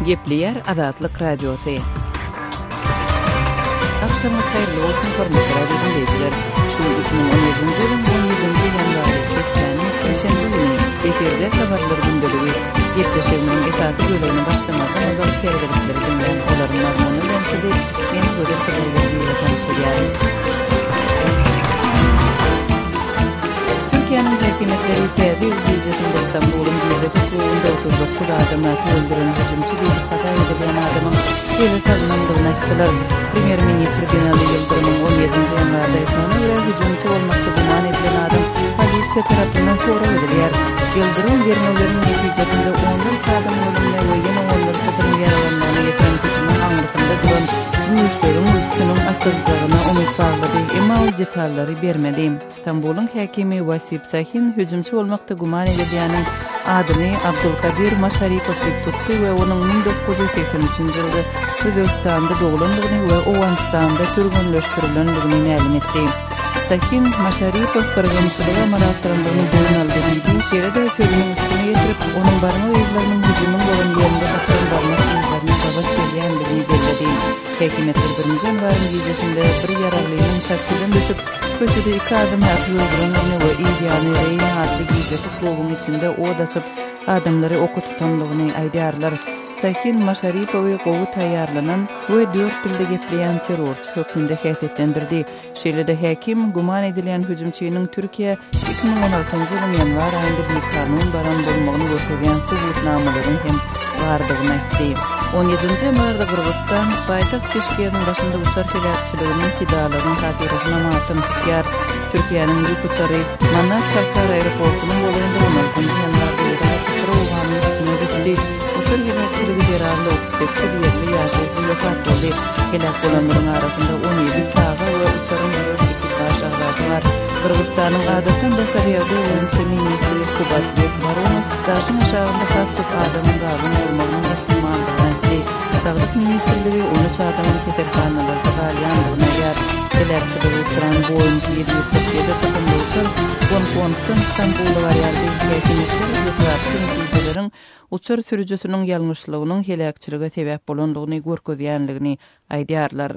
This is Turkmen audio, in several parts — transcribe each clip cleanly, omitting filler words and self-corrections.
Gepleyer Azatlyk Radiosu. Akşamı hayırlı olsun hormatly radio dinleyijiler. Şu 2017-nji ýylyň 17-nji ýanwary çekýäni şeşembe günü eferde habarlar gündäligi ýetişýän esaty bölümine başlamadan azal terbiýeler dinleyen olaryň mazmuny bilen sizler ýeni gören habarlarla tanışýaryn. Türkiýanyň häkimetleri täze üýjesinde İstanbulyň ýüzeki suwunda oturup adamlar öldüren hüjümçi diýip hata edilen adamyň ýeri tanlandygyny aýtdylar. Premier Ministr Binali Yıldırım'ın 17-nji ýanwarda ýa-da hüjümçi bolmakda guman edilen adam polisiýa tarapyndan soraw edilýär. Yıldırım vermelerini netijesinde 10 adam ölümine we ýene 10 satyň ýaralanmagyna ýeten hüjümiň aňlykynda duran güýçleriň ülküniň atyljagyna umyt baglady, emma o detallary bermedi. İstanbulyň häkimi Wasip Sahin hüjümçi bolmakda guman edilýäniň adyny Abdulkadir Masharipov diýip tutdy we onuň 1983-nji ýylda Özbekistanda doğulandygyny we Owganistanda türgünleşdirilendigini ma'lum etdi. Sahin Masharipov kırgınçılığa maraşlaryndan boyun aldygyny şeýle sözüniň üstüne ýetirip onuň barma ýerleriň hüjümüň bolan ýerinde hatary barma ýerlerini sabak edýändigini bellädi. Häkimetler birinji ýanwaryň ýüzesinde bir ýaraglyň takdirden düşüp köşede 2 adam öldürülýäni we ýa-ni reýin adly ýüzesi soğuň içinde od açyp adamlary oku tutanlygyny aýdýarlar. Sahin Masharipowy gowy taýýarlanan we 4 dilde gepleýän terrorçy hökmünde häsiýetlendirdi. Şeýle-de häkim guman edilen hüjümçiniň Türkiýe 2016-njy ýylyň ýanwar aýynda bir kanun baran bolmagyny gösterýän subutnamalaryň hem bardygyny aýtdy. 17-nji ýanwarda Kyrgyzstan paýtaxt Bişkekniň başynda uçar helakçylygynyň fidalaryň hatyrasyna matym tutýar. Türkiýanyň ýük uçary Manat Şahtar aeroportunyň bolanda 16-njy ýanwarda ýetdi. Uçar helakçylygy jararly 38 ýerli ýaşaýjy wefat boldy. Helak bolanlaryň arasynda 17 çaga we uçaryň ekipaj agzady bar. Kyrgyzstanyň adatdan daşarýarda öňçe ministri Kubatbek Baronov daşyň aşagynda hassyk adamyň galyny bolmagynyň ihtimaldyny aýtdy. Saglyk ministrligi onu çadamyň keterkanalarda galýandygyna ýar. Helakçylygy uçuran Boeing 747 typynda uçan Hongkongdan İstanbul'a varýardy. Häkimetler ýetýärli netijeleriň uçar sürüjüsiniň ýalňyşlygynyň helakçylyga sebäp bolandygyny görkezýänligini aýdýarlar.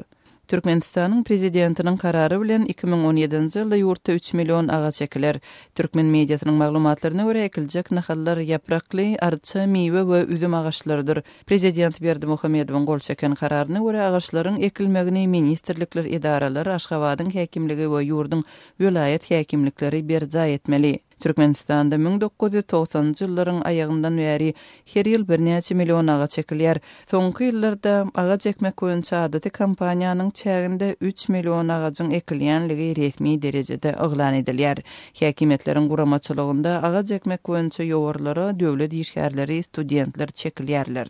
Türkmenistanyň prezidentiniň karary bilen 2017-nji ýylda ýurtda 3 million agaç ekiler. Türkmen mediasynyň maglumatlaryna görä ekiljek nahallar ýaprakly, arça, meýwe we üzüm agaçlarydyr. Prezident Berdimuhammedowyň gol çeken kararyna görä agaçlaryň ekilmegini ministrlikler, idaralar, Aşgabatyň häkimligi we ýurdun welaýat häkimlikleri berja etmeli. Türkmenistanda 1990-njy ýyllaryň aýagyndan bäri her ýyl bir näçe million agaç ekilýär. Soňky ýyllarda agaç ekmek boýunça adaty kampaniýanyň çäginde 3 million agacyň ekilýänligi resmi derejede oglan edilýär. Häkimetleriň guramaçylygynda agaç ekmek boýunça ýowarlara döwlet işgärleri, studentler çekilýärler.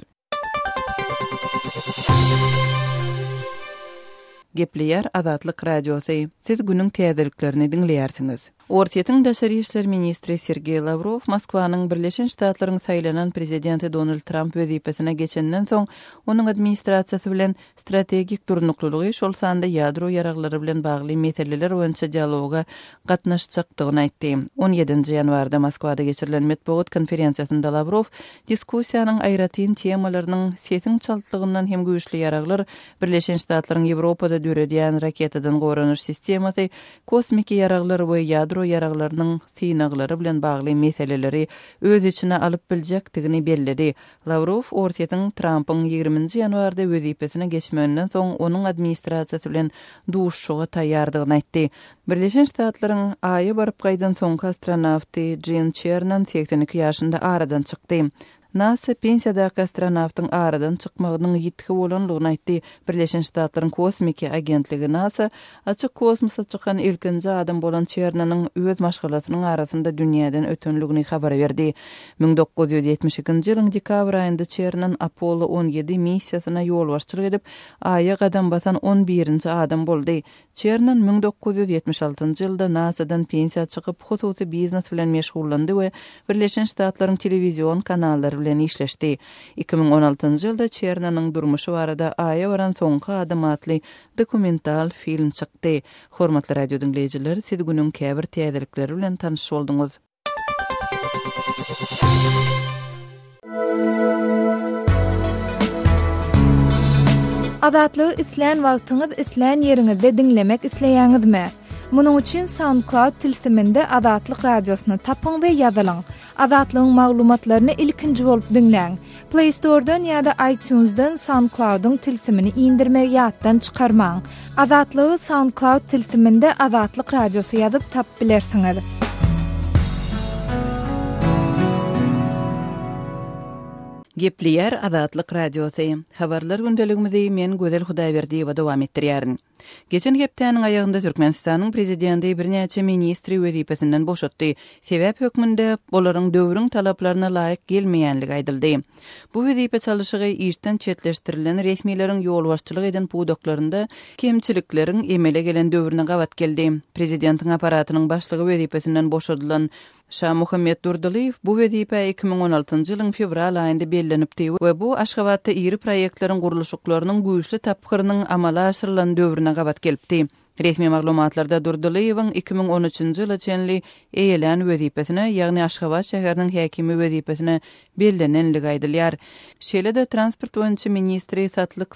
Gepleýär Azatlyk Radiosu. Siz günüň täzeliklerini dinleýärsiňiz. Ortaýatyň daşary işler ministri Sergey Lavrov Moskwanyň Birleşen Ştatlaryň saýlanan prezidenti Donald Trump wezipesine geçenden soň onuň administrasiýasy bilen strategik durnuklygy şol sanda ýadro ýaraglary bilen bagly meseleler boýunça dialoga gatnaşjakdygyny aýtdy. 17-nji ýanwarda Moskwada geçirilen matbuat konferensiýasynda Lavrov diskussiýanyň aýratyn temalarynyň sesiň çaltdygyndan hem güýçli ýaraglar Birleşen Ştatlaryň Ýewropada döredýän raketadan goranyş sistemasy, kosmik ýaraglar we ýadro yaraglarynyň synaglary bilen bagly meseleleri öz içine alyp biljekdigini belledi. Lavrov ortaýatyň Trumpyň 20-nji ýanwarda wezipesine geçmegenden soň onuň administrasiýasy bilen duşuşyga taýýardygyny aýtdy. Birleşen Ştatlaryň aýy baryp gaýdan soňky astronawty Gene Cernan 82 ýaşynda aradan çykdy. NASA pensiyadaky astronawtyň aradan çykmagynyň ýetki bolanlygyny aýtdy. Birleşen Ştatlaryň kosmik agentligi NASA açyk kosmosa çykan ilkinji adam bolan Çernanyň öz maşgalatynyň arasynda dünýäden ötenligini habar berdi. 1972-nji ýylyň dekabr aýynda Çernan Apollo 17 missiýasyna ýol başçylyk edip Aýa gadam basan 11-nji adam boldy. Çernan 1976-njy ýylda NASA'dan pensiýa çykyp hususy biznes bilen meşgullandy we Birleşen Ştatlaryň telewizion kanallary bilen işleşdi. 2016-njy ýylda Çernanyň durmuşy barada Aýa baran soňky adam atly dokumental film çykdy. Hormatly radio dinleýijiler, siz günüň käbir täzelikleri bilen tanış bolduňyz. Azatlygy isleýän wagtyňyz isleýän ýeriňizde dinlemek isleýäňizmi? Munuň üçin SoundCloud tilsiminde Azatlyk radiosyny tapyň we ýazylyň. Azatlygyň maglumatlaryny ilkinji bolup dinleň. Play Store'dan ýa-da iTunes'dan SoundCloud'un tilsimini indirmek ýatdan çykarmaň. Azatlygy SoundCloud tilsiminde Azatlyk radiosy ýazyp tap bilersiňiz. Gepleýär Azatlyk radiosy. Habarlar gündeligimizi men Gözel Hudaýberdiýewa dowam etdirýärin. Geçen heptäniň aýagynda Türkmenistanyň prezidenti birnäçe ministri wezipesinden boşatdy. Sebäp hökmünde olaryň döwrüň talaplaryna laýyk gelmeýänligi aýdyldy. Bu wezipe çalyşygy işden çetleşdirilen resmiýetiň ýol başçylyk eden puwdaklarynda kemçiliklerin emele gelen döwrüne gawat geldi. Prezidentiň aparatynyň başlygy wezipesinden boşadylan Şah Muhammed Durduliyev bu wezipe 2016-njy ýylyň fevral aýynda bellenipdi we bu Aşgabatda iri proýektleriň gurulşyklarynyň güýçli tapkyrynyň amala aşyrylan döwrüne gawat gelipdi. Resmi maglumatlarda Durduliyewiň 2013-njy ýyla çenli eýelen wezipesine, ýagny Aşgabat şäheriniň häkimi wezipesine bellenenligi aýdylýar. Şeýle-de transport boýunça ministri Satlyk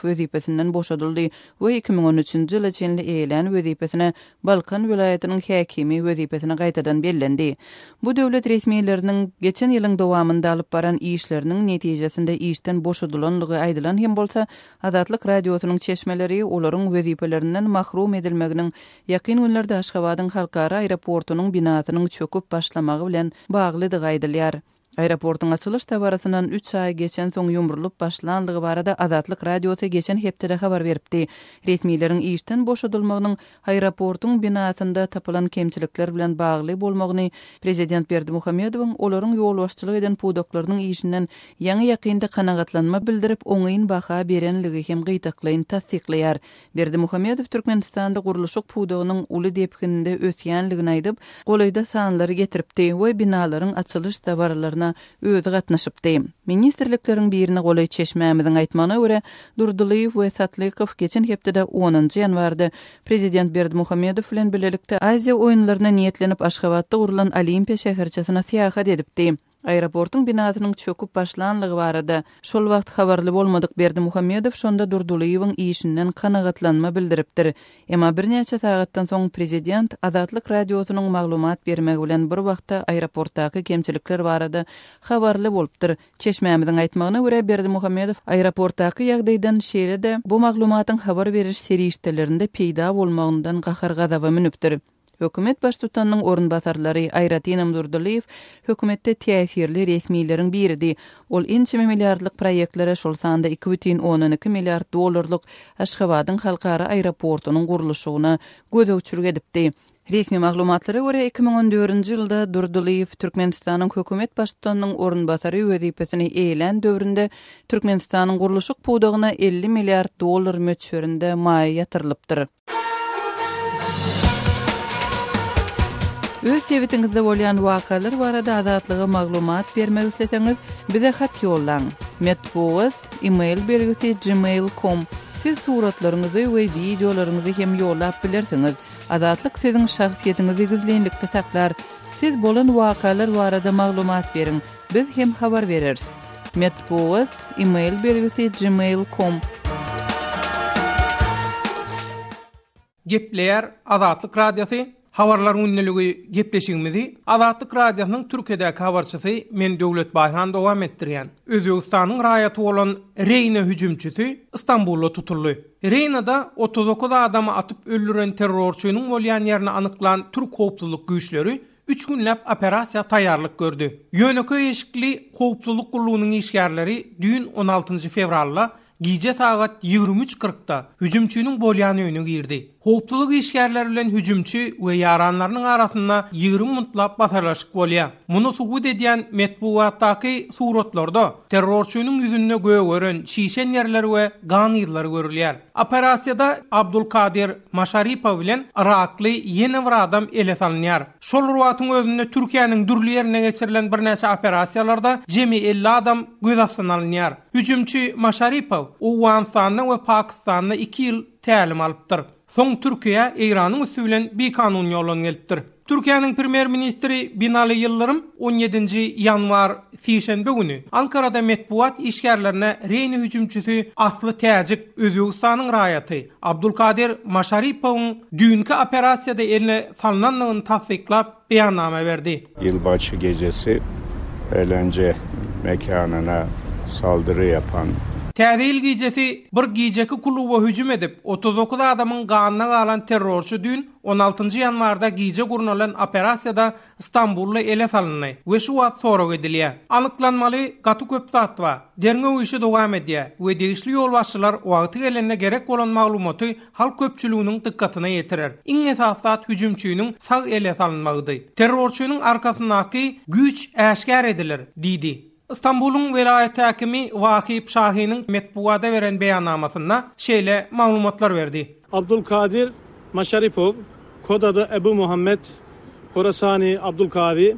wezipesinden boşadyldy we 2013-njy ýyla çenli eýelen wezipesine Balkan vilayatynyň häkimi wezipesine gaýtadan bellendi. Bu döwlet resmiýetleriniň geçen ýylyň dowamynda alyp baran işleriniň netijesinde işden boşadylanlygy aýdylan hem bolsa Azatlyk radiosynyň çeşmeleri olaryň wezipelerinden mahrum edilmeginiň ýakyn günlerde Aşgabatyň halkara aeroportunyň binasynyň çöküp başlamagy bilen baglydygy aýdylýar. Aeroportun açılış tabarasından 3 ay geçen soň ýumrulup başlandygy barada Azatlyk radiosy geçen hepde habar beripdi. Resmiýetlerin işden boşadylmagynyň aeroportun binasynda tapylan kemçilikler bilen bagly bolmagyny Prezident Berdimuhammedowyň olaryň ýol başçylyk eden puwdaklarynyň işinden ýaňy ýakynda kanagatlanma bildirip oňaýyn baha berenligi hem gytaklaýyn tasdikleýär. Berdimuhammedow Türkmenistanda gurulşyk puwdagynyň uly depkininde ötýänligini aýdyp, golayda sanlary getiripdi we binalaryň açylış tabaralarına öýde gatnaşypdy. Ministrlikleriň birini golay çeşmämiziň aýtmagyna görä, Durduliyew we Satlykow geçen hepde 10-njy ýanwarda Prezident Berdimuhammedow bilen birlikde Aziýa oýunlaryna niýetlenip Aşgabatda gurulan Olimpiýa şäherçesine seýahat edipdi. Aeroportun binasynyň çöküp başlanlygy barada şol wagt habarly bolmadyk Berdimuhammedow şonda Durduliyewiň işinden kanagatlanma bildiripdir. Emma birnäçe sagatdan soň prezident Azatlyk radiosynyň maglumat bermegi bilen bir wagtda aeroportdaky kemçilikler barada habarly bolupdyr. Çeşmämiziň aýtmagyna görä Berdimuhammedow aeroportdaky ýagdaýdan şeýle-de bu maglumatyň habar beriş serişdelerinde peýda bolmagyndan gahar gazaba minipdir. Hökümet baş tutanyň orunbasarlary Ayratin Durduliyew hökümetde täsirli resmiýetlerin biridi. Ol $1 milliardlyk proýektlere şol sanda $2,12 milliard Aşgabatyň halkara aeroportunyň gurulşygyna gözökçülük edipdi. Resmi maglumatlara görä 2014-nji ýylda Durduliyew Türkmenistanyň hökümet baş tutanyň orunbasary wezipesini eýlen döwründe Türkmenistanyň gurulşyk puwdagyna $50 milliard möçberinde maý ýatyrylypdyr. Öz sebetiňizde bolýan wakalar barada azatlyga maglumat bermek isleseňiz, bize hat ýollaň. Metbuat email belgisi gmail.com. Siz suratlaryňyzy we videolaryňyzy hem ýollap bilersiňiz. Azatlyk siziň şahsiýetiniňizi gizlenlikde saklar. Siz bolan wakalar barada maglumat beriň. Biz hem habar bereriz. Metbuat email belgisi gmail.com. Gepleýär Azatlyk radiosy. Habarlar ünneligi gepleşigimizi Azatlyk radiosynyň Türkiýedäki habarçysy men Döwlet Baýhan dowam etdirýän. Özbegistanyň raýaty bolan Reyna hüjümçisi Istanbulda tutuldy. Reynada 39 adamy atyp öldüren terrorçunyň bolýan ýerini anyklanan Türk howpsuzlyk güýçleri 3 günläp operasiýa taýýarlyk gördü. Ýönöke eşikli howpsuzlyk gurulunyň işgärleri düýün 16 fevralda gece saat 23:40'da hüjümçüniň bolýan öýüne girdi. Howpsuzlyk işgärleri bilen hüjümçü we ýaranlarynyň arasynda 20 minutlaap basarlaşyk bolýar. Muny subut edýän metbuatdaky suratlarda terrorçunyň ýüzünde gören şişen ýerler we gan ýyllar görülýär. Operasiýada Abdulkadir Maşaripow bilen Irakly ýene bir adam ele salynýar. Şol ruwatyň özünde Türkiýanyň dürli ýerine geçirilen birnäçe operasiýalarda jemi 50 adam göz astyna alynýar. Hüjümçü Maşaripow Awganistanda we Pakistanda 2 ýyl tälim alypdyr. Soň Türkiýe Iranyň üstü bilen bir kanun ýolun gelipdir. Türkiýanyň Premier Ministri Binali Yıldırım 17 yanvar sişenbe günü Ankara'da metbuat işgärlerine reyni hüjümçüsü Aslı Täjik Özbegistanyň raýaty Abdulkadir Maşaripowyň dünkü operasiýada eline salnanlygyny tasdiklap beýannama berdi. Yılbaşı gecesi eğlence mekanına saldırı yapan Täze gecesi bir geceki kluba hüjüm edip 39 adamın ganyna galan terrorçy dün 16 yanvarda gece gurnalan operasiýada İstanbul'la ele salındy we şu wagt sorag edilýär. Anyklanmaly gaty köp zat bar. Derňe işi dowam edýär we degişli ýol başçylar wagty gelende gerek bolan maglumaty halk köpçüliginiň dikkatyna ýetirer. Iň esas zat hüjümçüniň sag ele salynmagydy. Terrorçynyň arkasyndaky güç äşkär edilir, diýdi. İstanbul'un velayet hakimi Vakip Şahin'in metbuada veren beýannamasynda şeýle maglumatlar berdi. Abdulkadir Maşaripov, kod adı Ebu Muhammed Horasani Abdulkavi,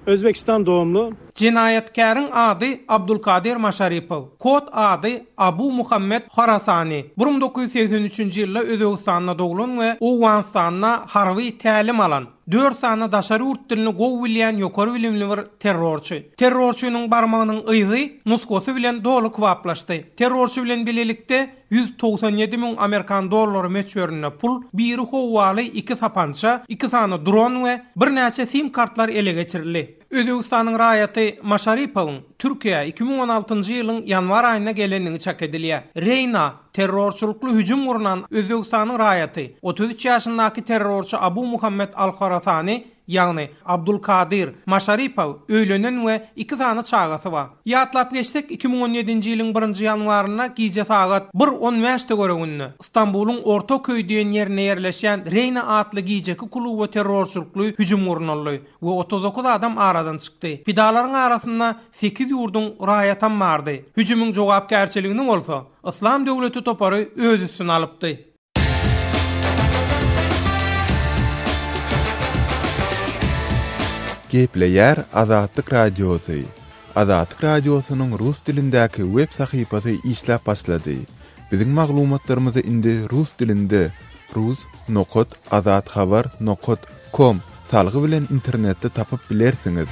Özbekistan doğumlu. Cinayetkarın adı Abdulkadir Maşaripov, kod adı Abu Muhammed Horasani. 1983 ýylda Özbekistanda dogulun we Owganistanda harby tälim alan. 4 sany daşary urt dilini gowy bilýän ýokary bilimli bir terrorçy. Terrorçynyň barmagynyň ýzy nuskosy bilen dolu kwaplaşdy. Terrorçy bilen bilelikde 197 000 Amerikan dollary meçberine pul, biri howaly, 2 sapança, 2 sany dron we bir näçe sim kartlar ele geçirildi. Özbegistanyň raýaty Maşaripowyň Türkiýe 2016 ýylyň ýanwar aýyna gelenini çak edilýär. Reyna terrorçuluklu hüjüm urunan Özbegistanyň raýaty 33 ýaşyndaky terrorçy Abu Muhammed Al-Khorasani ýagny Abdulkadir Maşaripov öýlenen we 2 sany çagasy bar. Ýatlap geçsek 2017-nji ýylyň 1-nji ýanwaryna gije sagat 1:15-de göregünni İstanbul'un orta köýdüň ýerine ýerleşýän Reyna atly gijeki kluby terrorçulukly hüjüm urunanly we 39 adam aradan çykdy. Pidalaryň arasynda 8 ýurdun raýatan bardy. Hüjümüň jogapkärçiligini bolsa İslam döwleti topary öz üstüne alypdy. Gepleýär Azatlyk Radiosy. Azatlyk Radiosynyň rus dilindäki web sahypasy işläp başlady. Biziň maglumatlarymyzy indi rus dilinde rus.azatxabar.com salgy bilen internetde tapyp bilersiňiz.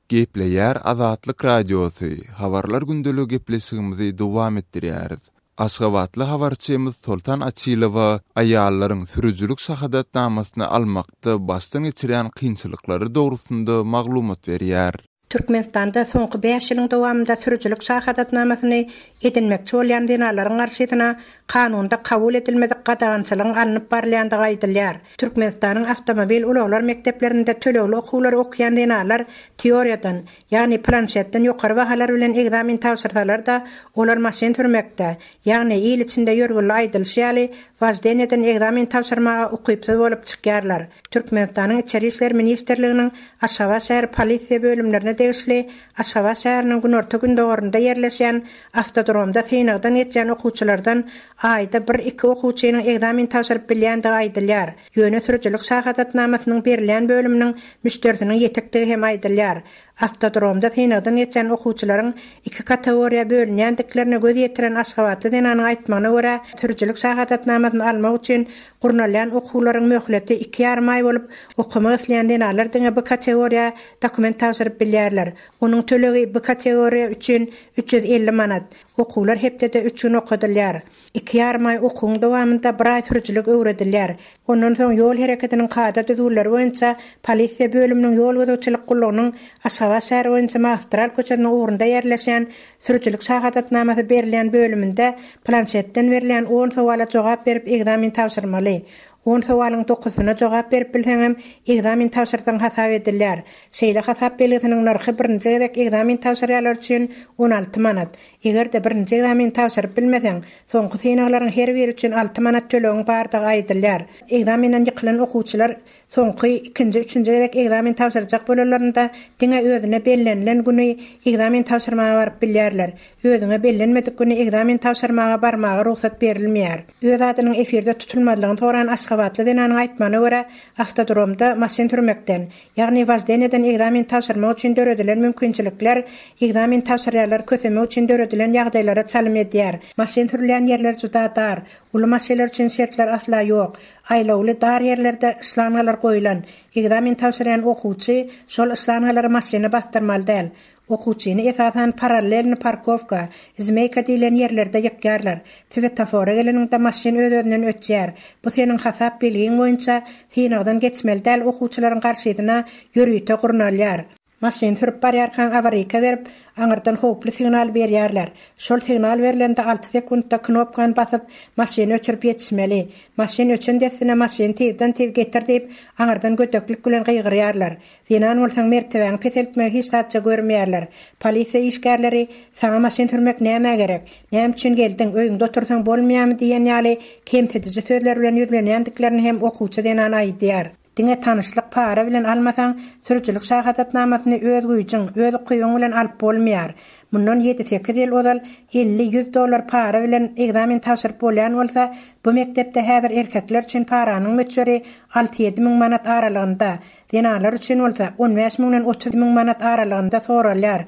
Gepleýär Azatlyk Radiosy. Habarlar gündeligi gepleşigimizi dowam etdirýäris. Aşgabatly habarçymyz Sultan Açylowa aýallaryň sürüjülük şahadatnamasyny almakda başdan geçiren kynçylyklary dogrusynda maglumat berýär. Türkmenistanda soňky 5 ýylyň dowamında sürüjülük şahadatnamasyny edinmekçi bolýan dinalaryň garşysyna kanunda kabul edilmedik gadagançylygyň alınıp barylýandygy aýdylýar. Türkmenistanyň awtomobil ulaglar mekdeplerinde tölegli okuwlary okyan dinalar teoriýadan, ýagny planşetden ýokary bahalar bilen egzamin tapşyrsalar da olar maşyn sürmekde, ýagny ýyl içinde ýörgüli aýdylşýaly wajdan eden egzamin tapşyrmaga ukypsy bolup çykýarlar. Türkmenistanyň Içeri işler ministrliginiň Aşgabat şäher polisiýa bölümlerine degişli Aşgabat şäheriniň günorta gündogorunda ýerleşýän avtodromda synagdan geçen okuwçylardan aýda 1-2 okuwçynyň egzamin tapşyryp bilýändigi aýdylýar. Ýöne sürüjülük şahadatnamasynyň berilýän bölüminiň müşterisiniň ýetekdigi hem aýdylýar. Avtodromda synagdan geçen okuwçylaryň 2 kategoriýa bölünýändiklerini göz ýetiren Aşgabatly dinanyň aýtmagyna görä, sürüjülük şahadatnamasyny almak üçin gurnalýan okuwlaryň möhleti 2,5 aý bolup, okumak isleýän dinalar diňe bu kategoriýa dokument tapşyryp bilýärler. Onuň tölegi bu kategoriýa üçin 350 manat. Okuwlar hepdede 3 gün okudylýar. 2,5 aý okuwyň dowamında bir aý sürüjülük öwredilýär. Ondan soň ýol hereketiniň kada düzgünleri boýunça polisiýa bölüminiň ýol gödäçilik gullugynyň Aşgabat şäheri boýunça Magistral köçeniň ugrunda ýerleşýän sürüjülük şahadatnamasy berilýän bölüminde planşetden berilýän 10 sowala jogap berip egzamin tapşyrmaly. 10 sowalyň 9-syna jogap berip bilseňem egzamin tapşyrdan hasap edilýär. Şeýle hasap belgisiniň narhy 1-nji gedek egzamin tapşyrýarlar üçin 16 manat. Egerde 1-nji egzamin tapşyryp bilmeseň, soňky synaglaryň her biri üçin 6 manat tölegiň bardygy aýdylýar. Egzaminden ýykylan okuwçylar soňky 2-nji, 3-nji gedek egzamin tapşyrjak bolarlarynda diňe özüne bellenlen güni egzamin tapşyrmaga baryp bilýärler. Özüne bellenmedik güni egzamin tapşyrmaga barmagy ruhsat berilmeýär. Öz adynyň efirde tutulmadygyny soran Marhabatly denanyň aýtmana görä avtodromda masin türmekden, ýagny wazden eden egzamin tapşyrmak üçin döredilen mümkinçilikler, egzamin tapşyrýarlar kötemek üçin döredilen ýagdaýlara çalym edýär. Masin türlän ýerler juda dar, ulu masinler üçin şertler asla ýok. Aýlawly dar ýerlerde ıslanalar goýulan, egzamin tapşyrýan okuwçy şol ıslanalara masiny bastyrmaly däl. Okuwçyny esasan parallelni parkovka, izmeyka diýilen ýerlerde ýekýärler. Svetofora geleninde masin özünden ötýär. Bu seniň hasap bilgiň boýunça synagdan geçmeli däl, okuwçylaryň garşydyna ýörüýte gurnalýar. Masin sürüp barýarkan awaryka berip, aňyrdan hoply signal berýärler. Şol signal berilende 6 sekundda knopkany basyp masin öçürüp ýetişmeli. Masin öçündesine masin tezden tez getir diýip aňyrdan götöklik bilen gygyrýarlar. Senan bolsaň mertebeň peseltmek hiç satça görmeýärler. Polisiýa işgärleri saňa masin sürmek näme gerek? Näme üçin geldin? Öýüňde otursaň bolmaýarmy diýen ýaly kemsetici sözler bilen ýüzlenýändiklerini hem okuwçy denan aýdýar. Diňe tanışlyk para bilen almasaň, sürüjülük şahadatnamasyny öz güýjüň, öz kuýuň bilen alyp bolmaýar. Mundan 7-8 ýyl odal $50-100 para bilen egzamin tapşyryp bolýan bolsa, bu mektepde häzir erkekler üçin paranyň möçberi 6-7 miň manat aralygynda, denalar üçin bolsa 15 miňden 30 miň manat aralygynda soralýar.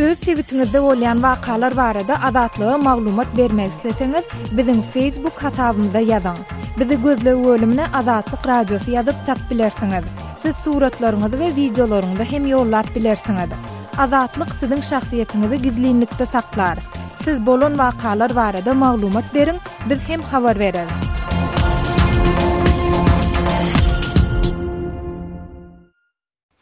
Öz sewitinizde bolýan wakalar barada adatlyga maglumat bermek isleseňiz, biziň Facebook hasabymyzda ýazyň. Bizi gözlegi bölümine Adatlyk Radiosu ýazyp tap bilersiňiz. Siz suratlaryňyzy we videolaryňyzy hem ýollap bilersiňiz. Adatlyk siziň şahsiýetinizi gizlinlikde saklar. Siz bolan wakalar barada maglumat beriň, biz hem habar bereriz.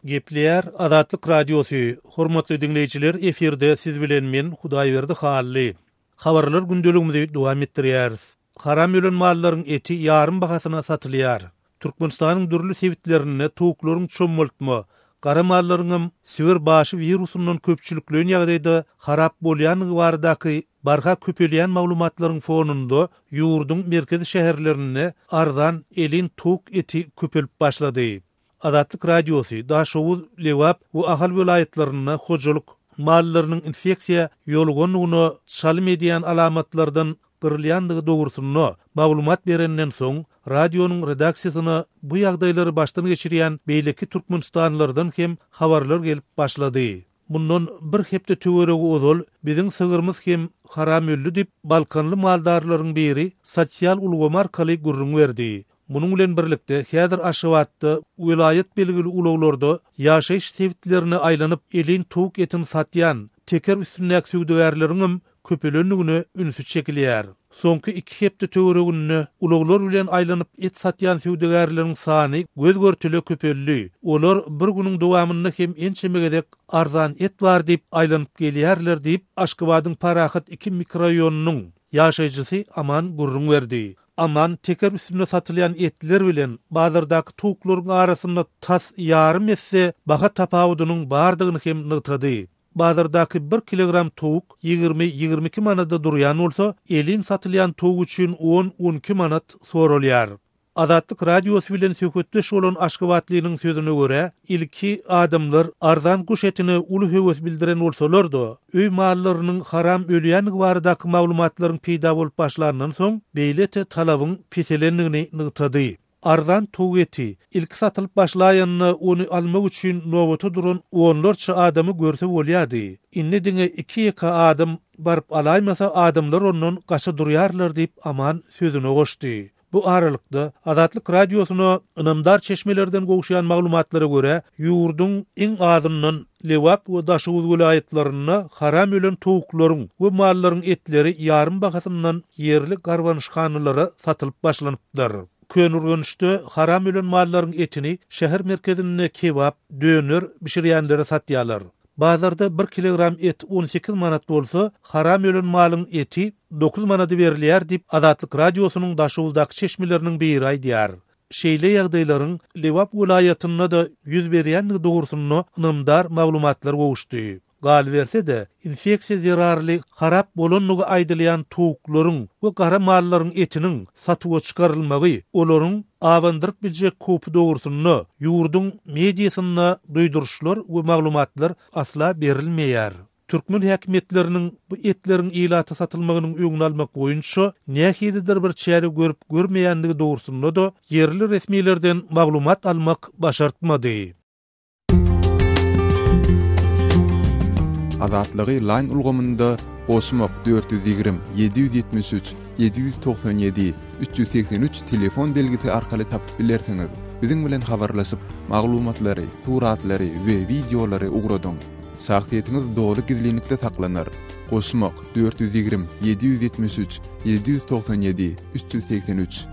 Gepleýär Adatlyk Radiosu. Hormatly dinleýijiler, eferde siz bilen men Hudaýberdi Hally. Habarlar gündeligimizi dowam etdirýäris. Haram ölen mallaryň eti ýarym bahasyna satylýar. Türkmenistanyň dürli sebitlerini tovuklaryň çömmeltme, gara mallaryň siwer başı virusundan köpçüliklen ýagdaýda harap bolýan bardaky barha köpelýän maglumatlaryň fonunda ýurdun merkezi şäherlerini arzan elin tok eti köpelip başlady. Adatlyk Radiosu daşow lewap we ahal welaýatlaryna hojalyk mallarynyň infeksiýa ýolgonlygyny çalym edýän alamatlardan gyrylýandygy dogrusyny maglumat berenden soň radionuň redaksiýasyna bu ýagdaýlary başdan geçirýän beýleki türkmenistanlardan hem habarlar gelip başlady. Bundan bir hepde töweregi ozal biziň sygyrmyz hem haram öldü dip Balkanly maldarlaryň biri sosial ulgamar kaly gurrun berdi. Bunun bilen birlikde häzir aşywatda welaýat belgili ulaglarda ýaşaýyş sebitlerini aýlanyp elin tok etin satýan teker üstünäk süwdegärleriň köpelenligini ünsüz çekilýär. Soňky 2 hepde töweregini ulaglar bilen aýlanyp et satýan süwdegärleriň sany göz görtüle köpelli. Olar bir günüň dowamynda hem ençemegedek arzan et bar diýip aýlanyp gelýärler diýip Aşgabatyň Parahat 2 mikroraýonunyň ýaşaýjysy Aman gurrun berdi. Aman teker üstünde satylýan etler bilen bazardaky tovuklaryň arasynda tas ýarym etse baha tapawudynyň bardygyny hem nygtady. Bazardaky 1 kilogram towuk 20-22 manatda durýan bolsa, elin satylýan towuk üçin 10-12 manat soralýar. Adatlyk Radiosu bilen söhbetdeş bolan Aşgabatlynyň sözüne görä, ilki adamlar arzan guş etini uly höwes bildiren bolsalar-da, öý mallarynyň haram ölýänligi baradaky maglumatlaryň peýda bolup başlandan soň beýlete talabyň peselenligini nygtady. Arzan towuk eti ilk satylyp başlaýanyny onu almak üçin nowata duran onlarça adamy görse bolýardy. Inni diňe 2 adam barıp alaýmasa adamlar ondan gaça durýarlar diýip Aman sözüne goşdy. Bu aralykda Adatlyk Radiosyna ynamdar çeşmelerden gowşaýan maglumatlara görä, ýurdun iň azyndan Lewap we Daşow welaýatlaryna haram ölen tovuklaryň we mallaryň etleri ýarym bahasyndan ýerli garwanyşhanalara satylyp başlanypdyr. Könürgönüşde haram ölen mallaryň etini şäher merkezinde kebap, döner bişirýänlere satýarlar. Bazarda 1 kilogram et 18 manat bolsa, haram ölen malyň eti 9 manat berilýär diýip Adatlyk Radiosynyň Daşowdaky çeşmeleriniň biri aýdýar. Şeýle ýagdaýlaryň Lewap welaýatynda da ýüz berýänligi dogrusyny ynamdar maglumatlar gowuşdy. Gal berse de infeksiýa zerarly harap bolanlygy aýdylýan tovuklaryň we gara mallaryň etiniň satyga çykarylmagy, olaryň awandyryp biljek köp dogrusyny ýurdun mediasyna duýduruşlar we maglumatlar asla berilmeýär. Türkmen häkimetleriniň bu etlerin ilata satylmagynyň öňüni almak boýunça nähilidir bir çäre görüp görmeýändigi dogrusunda da yerli resmilerden maglumat almak başartmady. Azatlygy line ulgamynda Osmok 420 773 797 383 telefon belgisi arkaly tapyp bilersiňiz. Biziň bilen habarlaşyp maglumatlary, suratlary we videolary ugradyň. Şahsiýetiniz dogry gizlilikde saklanır. Osmok 420 773 797 383.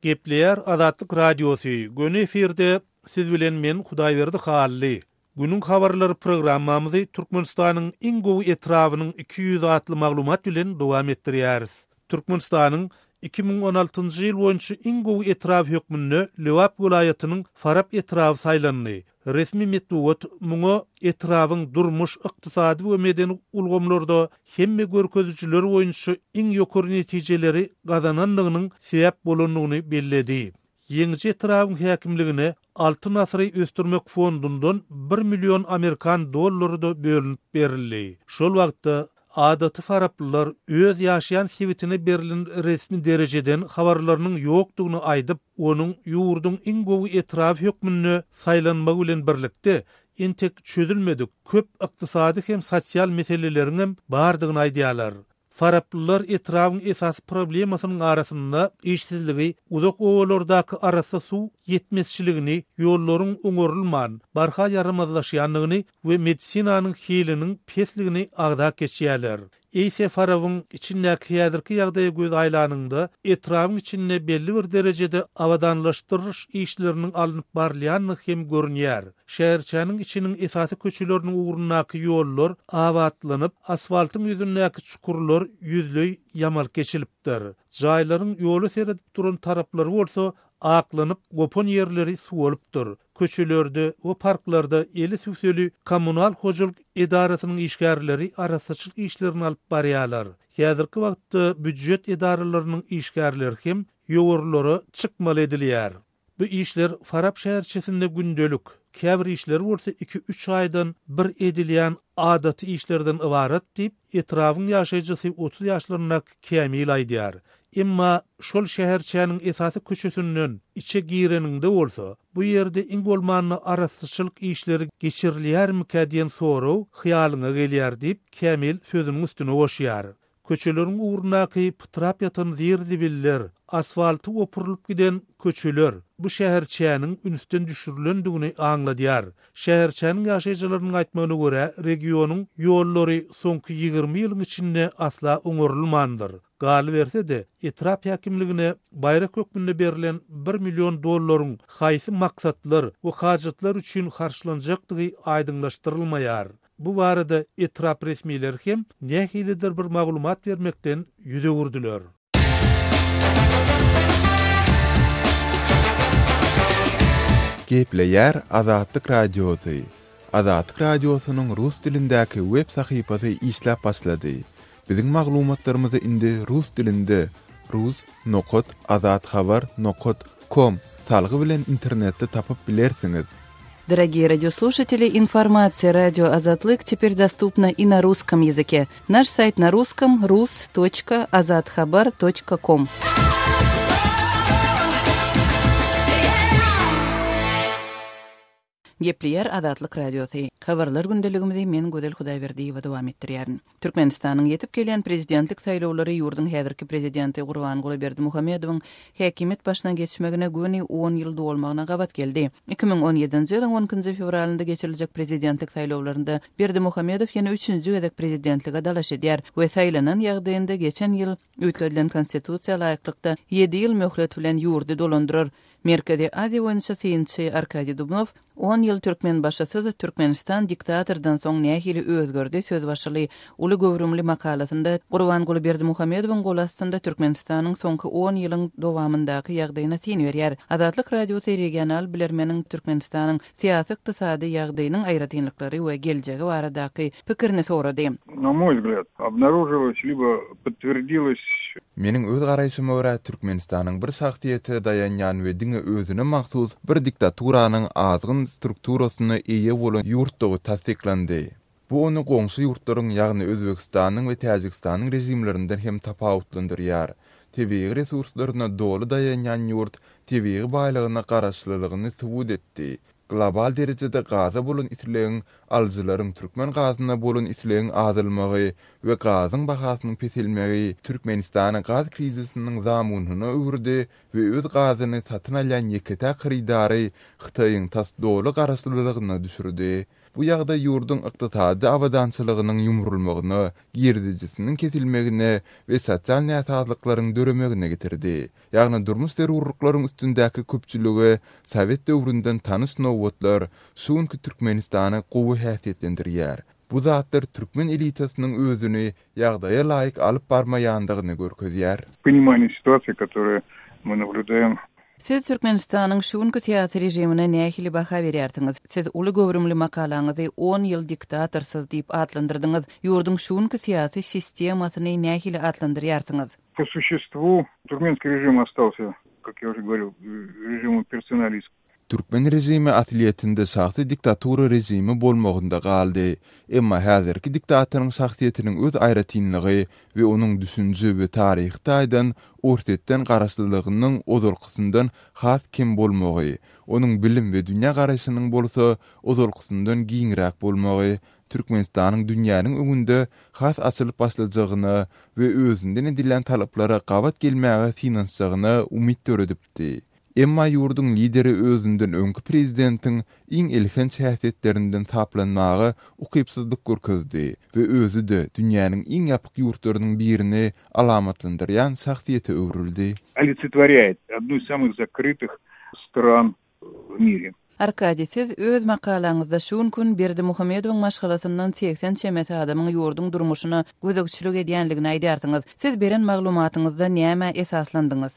Gepleýär Azatlyk Radiosu. Göni efirde siz bilen men Hudaýberdi Hally. Günün habarlary programmamyzy Türkmenistanyň iň gowy etrawynyň 200 atly maglumat bilen dowam etdirýäris. Türkmenistanyň 2016-njy ýyl boýunça iň gowy etraw hökmünde Lewap welaýatynyň Farab etrawy saýlandy. Resmi metduat muňa etrawyň durmuş, ykdysady we medeni ulgamlarda hemme görkezçiler boýunça iň ýokary netijeleri gazananlygynyň sebäp bolanlygyny belledi. Yeňiçe etrawyň häkimligine Altyn asry östürmek fondundan 1 milyon Amerikan dollary da bölünip berildi. Şol wagtda adaty faraplylar öz ýaşaýan sebitine berilen resmi derejeden habarlarynyň ýokdugyny aýdyp, onuň ýurduň iň gowy etraf hökmünde saýlanmagy bilen birlikde entek çözülmedik köp ykdysady hem sosial meselelerin hem bardygyny aýdýarlar. Faraplylar etrawyň esas problemasynyň arasynda işsizligi, uzak owalardaky arasa suw ýetmezçiligini, ýollaryň oňarylman, barha yaramazlaşýanlygyny we medisinanyň hiliniň pesligini agda geçýärler. Eýse farawyň içindäki häzirki ýagdaýa göz aýlanynda etrawyň içinde belli bir derejede awadanlaşdyryş işleriniň alınıp barlýanlygy hem görünýär. Şäherçäniň içiniň esasy köçeleriniň uğrundaky ýollar awatlanyp, asfaltyň ýüzündäki çukurlar ýüzlüý yamal geçilipdir. Jaýlaryň ýolu seredip duran taraplary bolsa aklanyp gopon yerleri suwalypdyr. Köçelerde we parklarda eli süseli kommunal hojalyk edarasynyň işgärleri arasaçylyk işlerini alyp barýarlar. Häzirki wagtda büdjet edaralarynyň işgärleri hem ýogurlary çykmaly edilýär. Bu işler Farab şäherçesinde gündelik, käbir işler bolsa 2-3 aýdan bir edilýän adaty işlerden ibarat diýip etrawyň ýaşaýjysy 30 ýaşlaryna Kamil aýdýar. Emma şol şäherçäniň esasy köçesinden içe gireninde bolsa, bu ýerde iň bolmany arasaçylyk işleri geçirilýärmi diýen soraw hyýalyna gelýär diýip Kamil sözüniň üstüne goşýar. Köçeleriň uğrundaky pytrap ýatan zirzibiller, asfalty opurylyp giden köçeler bu şäherçäniň ünsden düşürilendigini aňladýar. Şäherçäniň ýaşaýjylarynyň aýtmagyna görä, regionuň ýollary soňky 20 ýylyň içinde asla oňarylmandyr. Gal berse de etrap häkimligine bayrak hökmünde berilen 1 milyon dollaryň haýsy maksatlar we hajatlar üçin harçlanjakdygy aýdyňlaşdyrylmaýar. Bu barada etrap resmiler hem nähilidir bir maglumat bermekden ýüze gurdular. Gepleýär Azatlyk Radiosu. Azatlyk Radiosunyň rus dilindäki web sahypasy işläp başlady. Biziň maglumatlarymyzy indi rus dilinde rus.azatxabar.com salgy bilen internetde tapyp bilersiňiz. Дорогие радиослушатели, информация «Радио Азатлык» теперь доступна и на русском языке. Наш сайт на русском rus.azatxabar.com. Gepleýär Azatlyk Radiosu. Habarlar gündeligimizi men Gözel Hudaýberdiýewa dowam etdirýärin. Türkmenistanyň ýetip gelýän prezidentlik saýlawlary ýurdun häzirki prezidenti Gurban Gulyberdimuhammedowyň häkimet başyna geçmegine göni 10 ýyl dolmagyna gabat geldi. 2017-nji ýylyň 10-njy fevralynda geçiriljek prezidentlik saýlawlarynda Berdimuhammedow ýene 3-nji gezek prezidentlige dalaş edýär we saýlanan ýagdaýynda geçen ýyl ötküzülen konstitusiýa laýyklykda 7 ýyl möhlet bilen ýurdy dolandyrar. Merkezi Aziýa boýunça synçy Arkadiy Dubnov 10 ýyl türkmen başçysy Türkmenistan diktatordan soň nähili özgördi söz başly uly göwrümli makalasynda Gurban Gulyberdimuhammedowyň golasynda Türkmenistanyň soňky 10 ýylyň dowamyndaky ýagdaýyna syn berýär. Azatlyk Radiosu regional bilermeniň Türkmenistanyň syýasy ykdysady ýagdaýynyň aýratynlyklary we geljegi baradaky pikirini sorady. на мой взгляд, обнаружилось либо подтвердилось. Meniň öz garaýşyma görä Türkmenistanyň bir şahsiýeti dayanýan we diňe özüne mahsus bir diktaturanyň azgyn strukturasyny eýe bolan ýurtdygy tasdiklandi. Bu onu goňşy ýurtlaryň, ýagny Özbekistanyň we Täjikistanyň rejimlerinden hem tapawutlandyrýar. Tebii resurslaryna dolu dayanýan ýurt tebii baýlygyna garaşlylygyny subut etdi. Global derecede gaza bolan islegiň aljylaryň türkmen gazyna bolan islegiň azalmagy we gazyň bahasynyň pesilmegi Türkmenistanyň gaz krizisiniň zamunyna öwürdi we öz gazyny satyn alýan ýekete xaridary Hytaýyň tas dolu garaşlylygyna düşürdi. Bu ýagda ýurdun ykdysady awadançylygynyň ýumrulmagyny, girdijisiniň kesilmegine we sosial näsazlyklaryň döremegine getirdi. Ýagny durmuş derurlyklaryň üstündäki köpçüligi Sowet döwründen tanys nowatlar şuňky Türkmenistany gowy häsiýetlendirýär. Bu zatlar türkmen elitasynyň özüni ýagdaýa laýyk alyp barmaýandygyny görkezýär. Понимание ситуации, которую мы наблюдаем. Siz Türkmenistanyň şuňky syýasy rejimine nähili baha berýärsiňiz? Siz uly göwrümli makalaňyzy 10 ýyl diktatorsyz diýip adlandyrdyňyz. Ýurdun şuňky syýasy sistemasyny nähili adlandyrýarsyňyz? По существу туркменский режим остался, как я уже говорил, режимом персонализма. Türkmen rejimi asliyetinde şahsy diktatura rejimi bolmagynda galdy. Emma häzirki diktatorun şahsiýetiniň öz aýratynlygy we onuň düşünje we taryhy taýdan ortatdan garaşlylygynyň ozalkysyndan has kim bolmagy, onuň bilim we dünýä garaşynyň bolsa ozalkysyndan giňrak bolmagy, Türkmenistanyň dünýäniň öňünde has açylyp başlajagyny we özünden edilen talaplara gabat gelmäge finansiýagyny umyt töredipdi. Emma ýurdun lideri özünden öňkü prezidentiň iň ilhinç häsiýetlerinden taplanmagy ukypsızlyk görkezdi we özü de dünýäniň iň ýapyk ýurtlarynyň birini alamatlandyrýan şahsiýete öwrüldi. Олицетворяет одну из самых закрытых стран в мире. Arkady, siz öz makalaňyzda şunkun Berdimuhammedowyň maşgalasyndan 80 çemet adamyň ýurdun durmuşyna gözegçilik edýänligini aýdarsyňız. Siz beren maglumatyňyzda näme esaslandyňyz?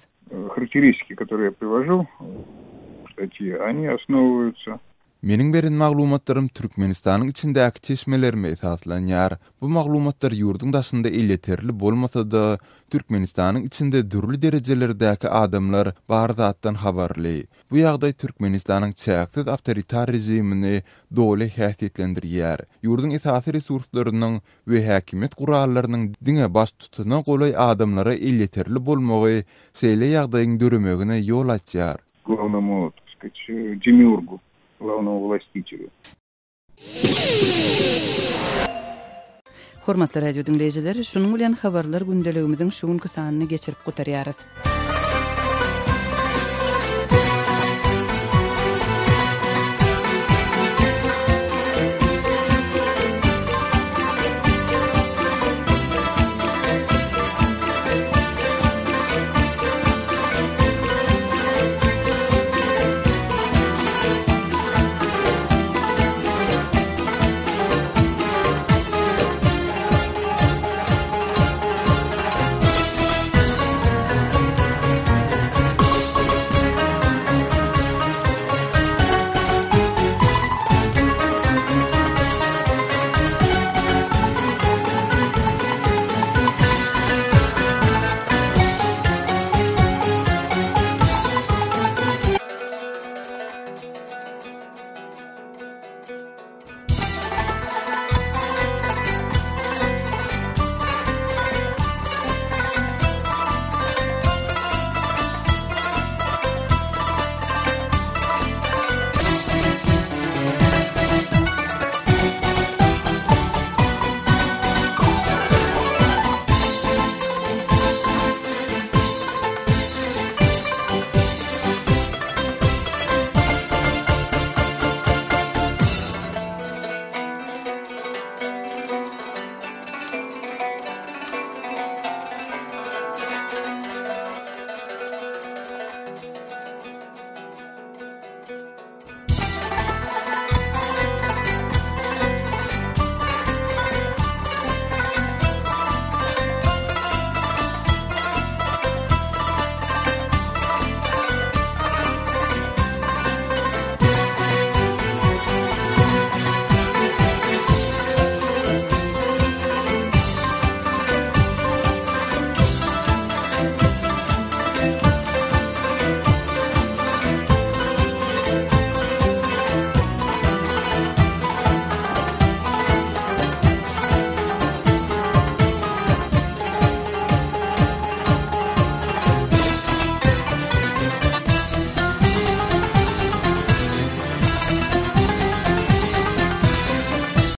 Характеристики, которые я привожу в статье, они основываются. Meniň beren maglumatlarym Türkmenistanyň içindäki çeşmelerime esaslanýar. Bu maglumatlar ýurdun daşynda illeterli bolmasa-da Türkmenistanyň içinde dürli derejelerdäki adamlar bar zatdan habarly. Bu ýagdaý Türkmenistanyň çäksiz awtoritar rejimini doly häsiýetlendirýär. Ýurdun esasy resurslarynyň we häkimet gurallarynyň diňe baş tutunan golay adamlara illeterli bolmagy şeýle ýagdaýyň döremegine ýol açýar. Главному, так сказать, демиургу, главному властителю. Hormatly radio dinleyijiler, şunuň bilen habarlar gündeligimiziň şuňky sanyny geçirip gutarýarys.